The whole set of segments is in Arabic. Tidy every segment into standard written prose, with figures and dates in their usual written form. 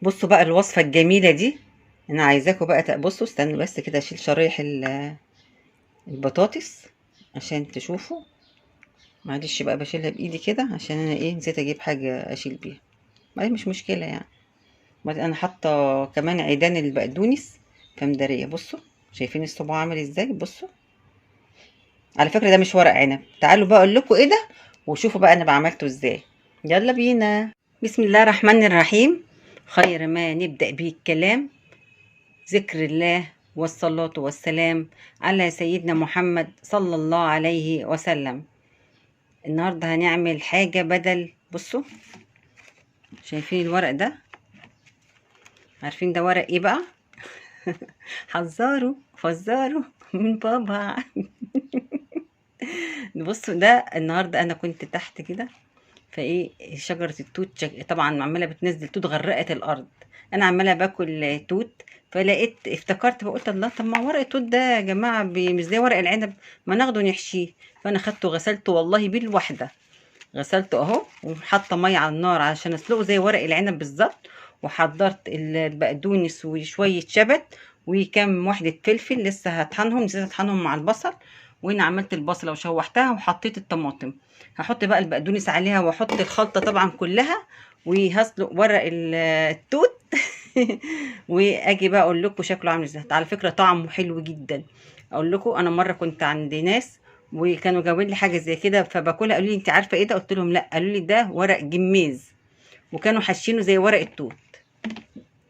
بصوا بقى الوصفة الجميلة دي. انا عايزاكم بقى بصوا، استنوا بس كده اشيل شرايح البطاطس عشان تشوفوا. معلش بقى بشيلها بايدي كده عشان انا نسيت اجيب حاجة اشيل بيها. ما مش مشكلة يعني. بعدين انا حاطة كمان عيدان البقدونس فمدارية. بصوا شايفين الصباع عامل ازاي؟ بصوا، على فكرة ده مش ورق عنب. تعالوا بقى اقول لكم ايه ده وشوفوا بقى انا بعملته ازاي. يلا بينا. بسم الله الرحمن الرحيم. خير ما نبدأ به الكلام ذكر الله والصلاة والسلام على سيدنا محمد صلى الله عليه وسلم. النهاردة هنعمل حاجة بدل. بصوا شايفين الورق ده؟ عارفين ده ورق ايه بقى؟ حذروا فزروا من بابا. بصوا ده النهاردة انا كنت تحت كده، شجرة التوت طبعا عمالة بتنزل توت غرقت الأرض. أنا عمالة باكل توت، فلقيت افتكرت فقلت الله، طب ما ورق التوت ده يا جماعة مش زي ورق العنب، ما ناخده نحشيه. فأنا خدته غسلته والله بالواحدة، غسلته أهو وحاطة مية على النار عشان أسلقه زي ورق العنب بالظبط. وحضرت البقدونس وشوية شبت وكام واحدة فلفل لسه هطحنهم، نسيت أطحنهم مع البصل. وهنا عملت البصلة وشوحتها وحطيت الطماطم. هحط بقى البقدونس عليها واحط الخلطة طبعا كلها، وهسلق ورق التوت. واجي بقى اقول لكم شكله عامل ازاي. على فكرة طعمه حلو جدا. اقول لكم انا مرة كنت عند ناس وكانوا جايبين لي حاجة زي كده فباكلها، قالوا لي انت عارفة ايه ده؟ قلت لهم لا. قالوا لي ده ورق جميز، وكانوا حاشينه زي ورق التوت.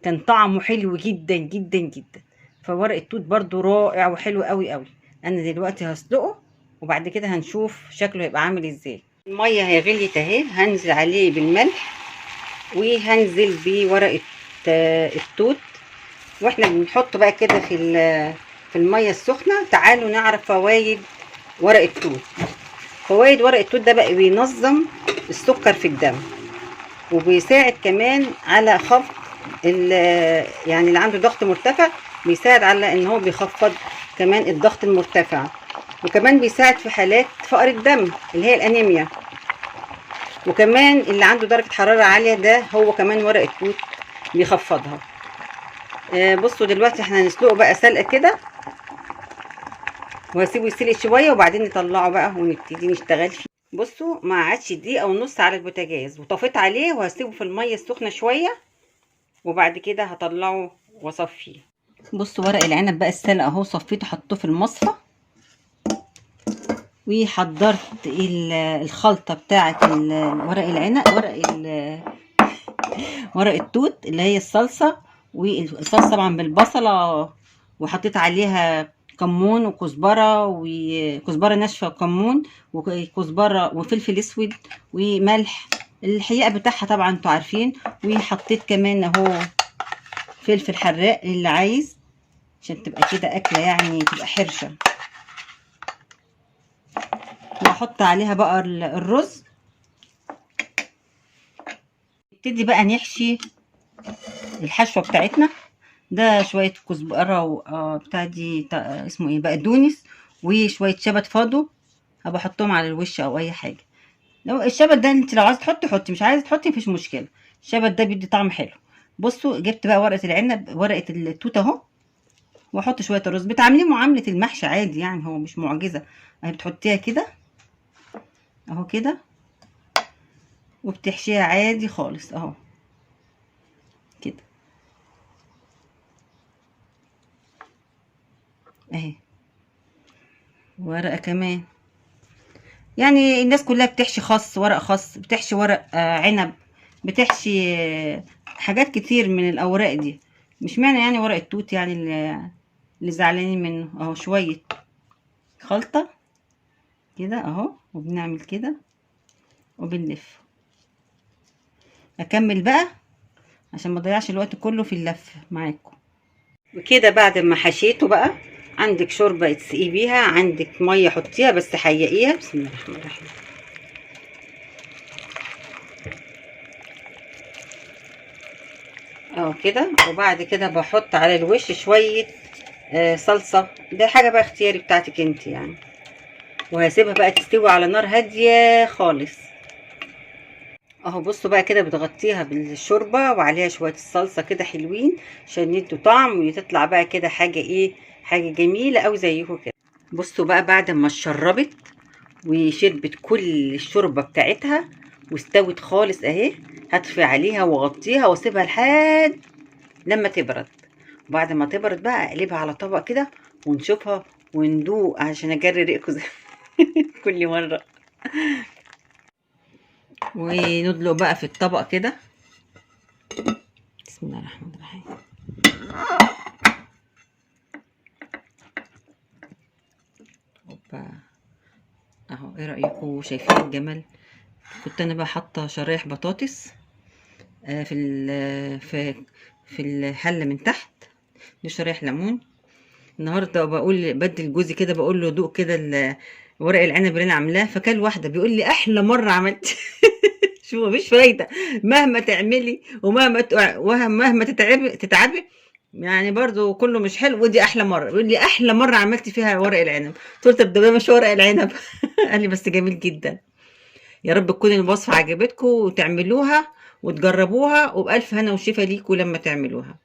كان طعمه حلو جدا جدا جدا. فورق التوت برضو رائع وحلو قوي قوي. انا دلوقتي هسلقه وبعد كده هنشوف شكله هيبقى عامل ازاي. الميه هي غليت اهي، هنزل عليه بالملح وهنزل بورق التوت. واحنا بنحط بقى كده في الميه السخنه. تعالوا نعرف فوائد ورق التوت. فوائد ورق التوت ده بقى بينظم السكر في الدم، وبيساعد كمان على خفض يعني اللي عنده ضغط مرتفع، بيساعد على ان هو بيخفض كمان الضغط المرتفع. وكمان بيساعد في حالات فقر الدم اللي هي الانيميا. وكمان اللي عنده درجة حرارة عالية ده هو كمان ورق التوت بيخفضها. بصوا دلوقتي احنا هنسلقه بقى سلقة كده، وهسيبه يسلق شوية وبعدين نطلعه بقى ونبتدي نشتغل فيه. بصوا ما عادش دقيقة ونص على البوتاجاز وطفيت عليه وهسيبه في المية السخنة شوية، وبعد كده هطلعه واصفيه. بصوا ورق العنب بقى السلق اهو، صفيته حطيته في المصفى، وحضرت الخلطة بتاعة ورق العنب، ورق التوت اللي هي الصلصة. والصلصة طبعا بالبصلة، وحطيت عليها كمون وكزبرة وكزبرة ناشفة وكمون وكزبرة وفلفل اسود وملح الحقيقة بتاعها طبعا انتوا عارفين. وحطيت كمان اهو فلفل حراق اللي عايز عشان تبقى كده اكلة يعني تبقى حرشة. واحط عليها بقى الرز. نبتدي بقى نحشي الحشوة بتاعتنا. ده شوية كزبرة بتاع دي اسمه ايه، بقدونس، وشوية شبت فاضو هبقى احطهم على الوش او اي حاجة. لو الشبت ده انت لو عايزة تحطي حطي، مش عايزة تحطي مفيش مشكلة. الشبت ده بيدي طعم حلو. بصوا جبت بقى ورقة العنب، ورقة التوت اهو، واحط شوية الرز. بتعمليه معاملة المحشي عادي يعني، هو مش معجزة. اهي بتحطيها كده اهو كده، وبتحشيها عادي خالص اهو كده اهي. ورقة كمان، يعني الناس كلها بتحشي خس، ورق خس، بتحشي ورق عنب، بتحشي حاجات كتير من الاوراق دي. مش معنى يعني ورق التوت يعني اللي زعلانين منه. اهو شوية خلطة كده اهو، وبنعمل كده وبنلف. اكمل بقى عشان ما اضيعش الوقت كله في اللف معاكم. وكده بعد ما حشيته بقى، عندك شوربة تسقي بيها، عندك مية حطيها بس حيقيها. بسم الله الرحمن الرحيم. اهو كده. وبعد كده بحط على الوش شوية صلصة. ده حاجة بقى اختياري بتاعتك انت يعني. وهسيبها بقى تستوي على نار هادية خالص. اهو بصوا بقى كده بتغطيها بالشوربه وعليها شويه الصلصه كده حلوين عشان يدوا طعم وتطلع بقى كده حاجه ايه، حاجه جميله قوي زيكم كده. بصوا بقى بعد ما اتشربت وشربت كل الشوربه بتاعتها واستوت خالص اهي، هطفي عليها واغطيها واسيبها لحد لما تبرد. وبعد ما تبرد بقى اقلبها على طبق كده ونشوفها وندوق عشان اجري ريقكم زي كل مره. وندلق بقى في الطبق كده. بسم الله الرحمن الرحيم. اوبا اهو، ايه رايكم؟ شايفين الجمال؟ كنت انا بقى حاطه شرايح بطاطس في الحله من تحت، دي شرايح ليمون. النهارده بقول بدل جوزي كده، بقول له دوق كده ورق العنب اللي انا عاملاه، فكل واحده بيقول لي احلى مره عملت. شو مفيش فايده، مهما تعملي ومهما تتعبي يعني برضو كله مش حلو، ودي احلى مره. بيقول لي احلى مره عملتي فيها ورق العنب. قلت له طب ده مش ورق العنب. قال لي بس جميل جدا. يا رب تكون الوصفه عجبتكم وتعملوها وتجربوها، وبألف هنا وشفا ليكوا لما تعملوها.